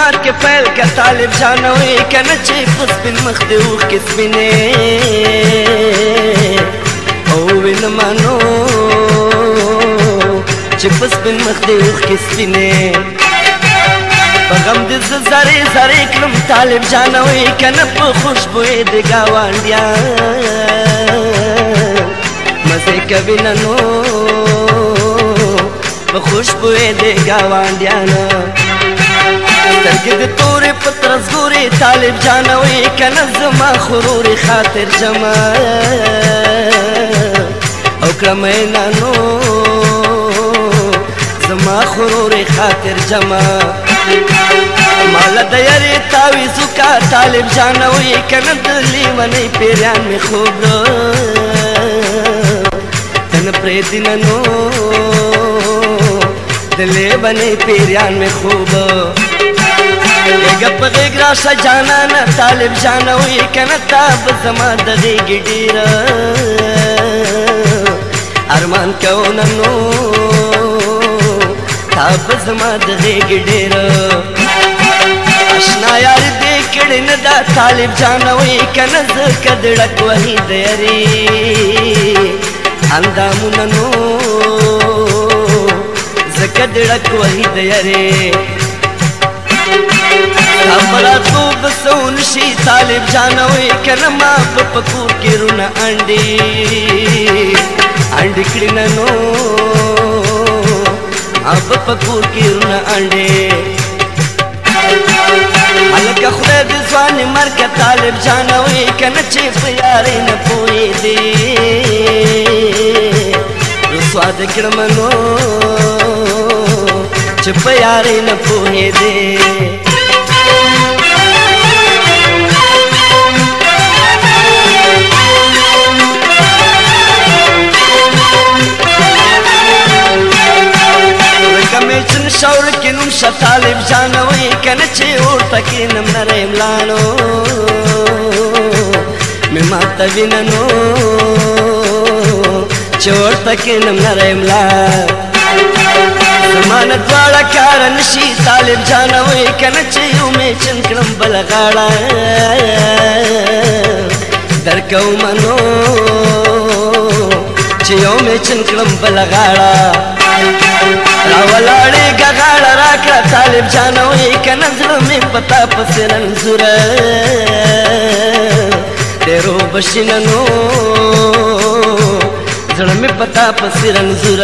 جماعت کې فیل کا طالب جانوي کنه چې پس بن مخ دې وخ کې سپینې او وین مانو چې پس بن مخ دې وخ کې سپینې بغم دې زری زری کلم طالب جانوي کنه په خوشبوې دې گاونډیا مزه کوي نو په خوشبوې دې گاونډیا سترګې د تورې پترس ګورې طالب جانوي کنه زما خرورې خاطر جمع او کړم نانو زما خرورې خاطر جمع مالا د یارې تاویزو کا طالب جانوي کنه د لیونۍ پیریان مې خوب تن پرېږدي ننو د لیونۍ پیریان مې خوب غپ غیگ راشا جانانا طالب جانوي کنه تاب زما د غیګ ډیر ارمان کو ننو تاب زما د غیګ ډیر اشنا یار دې کړي نه دا طالب جانوي کنه ز کډړک وਹੀ دیری اندامونه نو ز کډړک وਹੀ دیری خبره خوب سون شي طالب جانوي کنه ما په پکور کې رونه انډي کړي نو اب پکور کې رونه انډي هلکه خدای دې ځواني مرګ طالب جانوي کنه چې په یارۍ نه پوهې دي رسوا دې کړم نو چې په یارۍ نه پوهې دي شاور کې نوم شه طالب جانوي کنه چې ورته کینم نرم لانو مې ماته ویننو چې ورته کینم نرم لا زمانه دواړه کار نشي طالب جانوي کنه چې یو مې چن کړم بل غاړه درکو منو چې یو مې چن کړم بل غاړه راولاړې غاړه راکړه طالب جانوي کنه زړه مې پتا پسې رنځور ډېرو بشیننو زړه مې پتا پسې رنځور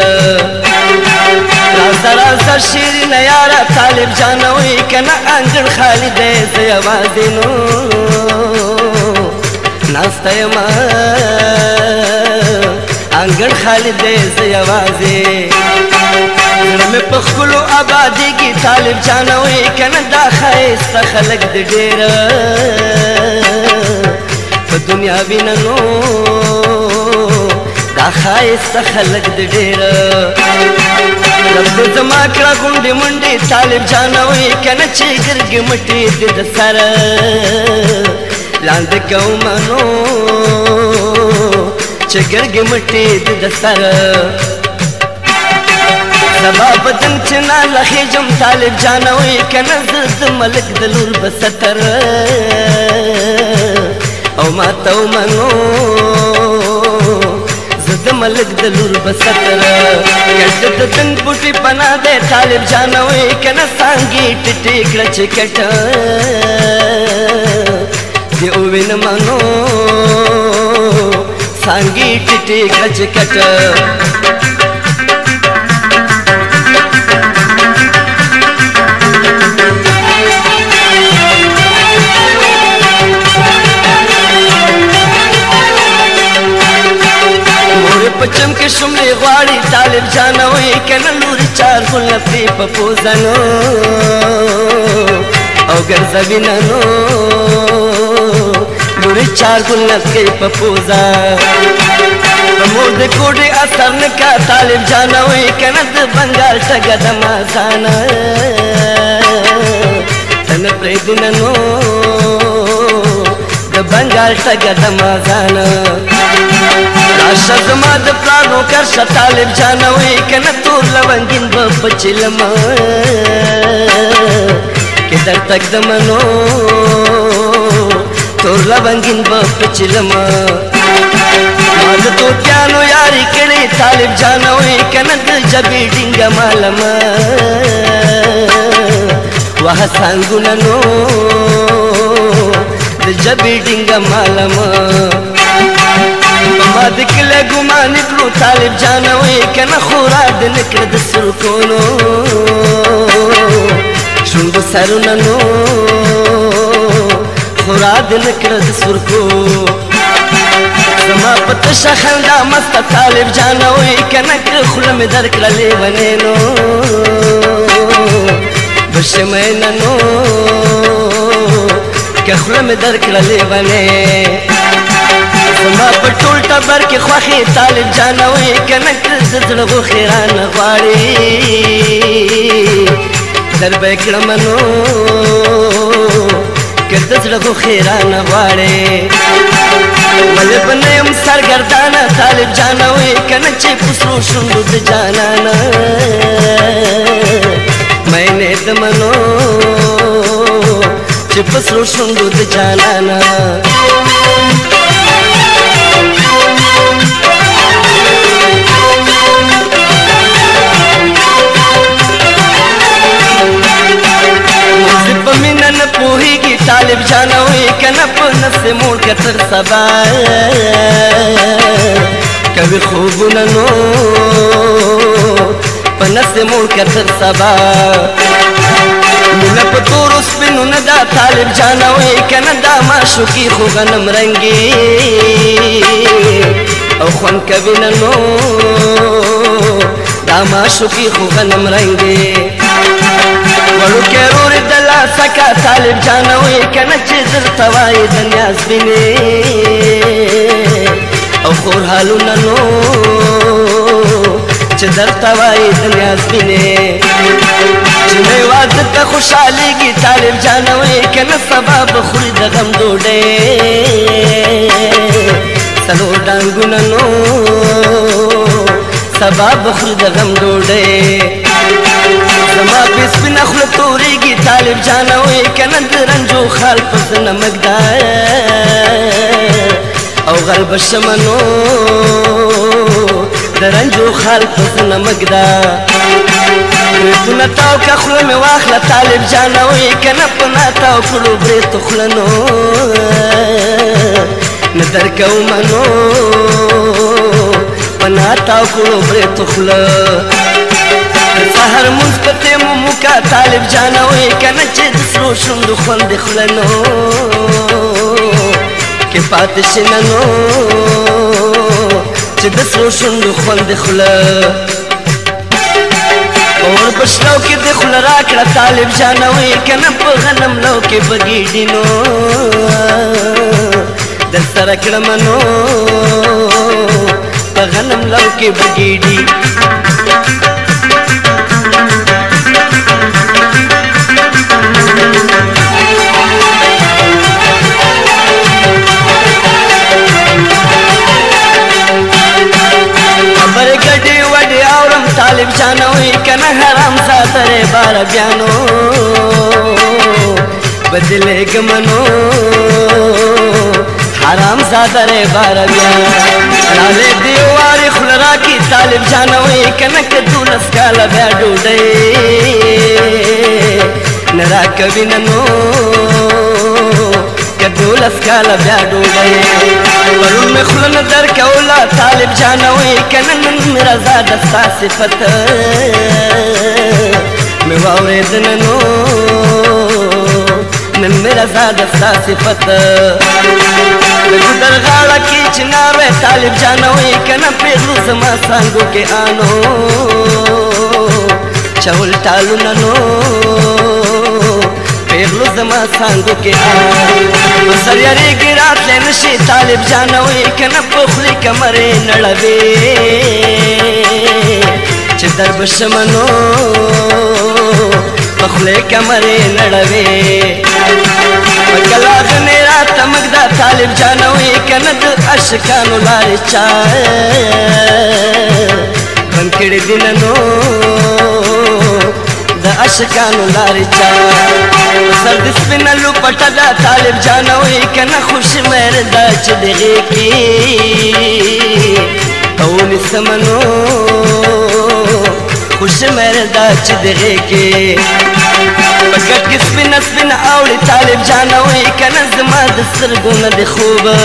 رازه رازه شیرین یاره طالب جانوي کنه انګړ خالي دی زه یوازې نو ناسته یم انګړ خالي دی زه یوازې مې په خپلو آبادېږي طالب جانوي کنه دا ښایسته خلک د ډېر په دنیا ویننو دا ښایسته خلک د ډېر رب دې زما کړه غونډې منډې طالب جانوي کنه چې ګرګې مټې دې د سره لاندې کومه نو چې ګرګې مټې دې د سره سبا بدن چنا لخی جم طالب جانوي کنه زد ملک دلور بستر او ما تو منو زد ملک دلور بستر کټ دن پټي پنا دے طالب جانوي کنه سانګي ټټي کړه چکټ دی او وین منو سانګي ټټي کړه چکټ پچم کې شملې غواړي طالب جانوي کنه لور چار ګل په پپوزنو او ګرځوي ننو لور چار ګل په پپوزا مور دې کوډي اثر نه کا طالب جانوي کنه د بنگال ټګ د مازانه تن پرېږدي ننو د بنگال ټګ د مازانه راشه زما د پلانو کرشه طالب جانوي کنه تور لونګین به پچلم کې در تک د منو تور لونګین په پچلما ما د توتیانو یاري کړي طالب جانو کنه د جبې ډینګه مالما واه څنګه نو د جبې ډینګه مالما ما د کله ګمان کړو طالب جانو کنه خورا د نکړه د سرکونو شوند سرونه نو خورا د نکړه د سرکو زما پته شخندا مست طالب جانو کنه خله مې درکړه لیونې نو بشمه نو که خله مې درکړه لیونې زما په ټول ټبر کې خوښې طالب جانو کنه د زړه خیران غواړي در به کړم نو که د زړه خیران غواړي ولې به یم سرګردانه طالب جانو کنه چې پسرو شونډو د جانانه مینې د منو چې پسرو شونډو د جانانه پوهیږي طالب جانو کنه په نفس موړ کتر سبا کوي خوبونه نو په نفس موړ کتر سبا مینه په تور سپینو نه دا طالب جانو کنه دا معشوقي خو غنم رنګي او خوند کوي نو دا معشوقي خو غنم رنګي ورو کې رور دلا سکا طالب جانو کنه چې درته وایي د نیاز بینې او خور حالونه نو چې درته وایي د نیاز بینې چې مې واده ته خوشحالېږي طالب جانو کنه سبا به خوري د غم ډوډۍ څلور ډانګونه نو سبا به خوري د غم ډوډۍ زما په سپینه خوله تورېږي طالب جانو کنه د رنجو خال په زنه مږده او غلب شمه نو د رنجو خال په زنه مږده بریتونه تاو که خوله مې واخله طالب جانو کنه په ناتاو کړو بریتو خوله نو نه درکومه نو په ناتاو کړو بریتو خوله سهر مونږ په تیمو موکا طالب جانو کنه چې د سرو شونډو خوند خوله نو کې پاتې شي نو چې د سرو شونډو خوند خوله اور بشلو کې د خوله راکړه طالب جانو کنه په غنم لو کې بګیډي نو در سره کړم نو په غنم لو کې بګیډي طالب جانو کنه حرام ساتره بار بیانو بدلے گمنو حرام ساتره بار بیانو لالے دیواری خلرا کی طالب جانو کنه کدولس کالا بیا ډوډۍ نرا کوي ننو کدولس کالا بیا ډوډۍ ورون میں خلن در کولا طالب جانو کنه نن میرا زاد ستا صفت میں واورید ننو نن میرا زاد ستا صفت لگو در غاړه کې چنار وې طالب جانو کنه پیغلو زما سانګو کې آنو چول ټالو ننو پیغلو زما سانګو کې آنو سر یاري ګرات لنشي طالب جانو کنه پخلی کمرې نړوي چې در بشمنو پخلی کمرې نړوي پکلا غنې راته مګدا طالب جانو کنه د عاشقانو لارې چا بند کړې دي ننو د عاشقانو لارې چا سر د سپینلو پټه ده طالب جانه وایي که نه خوشمیر ده چې د غېږ کې ونیسمه نو خوشمیر ده چې د غېږ کې په ګټ کې سپینه سپینه اوړي طالب جانه وایي که نه زما د سترګو نه د خوبه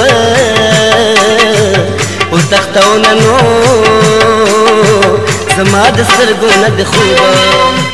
وتښتونه نو زما د سترګو نه د خوبه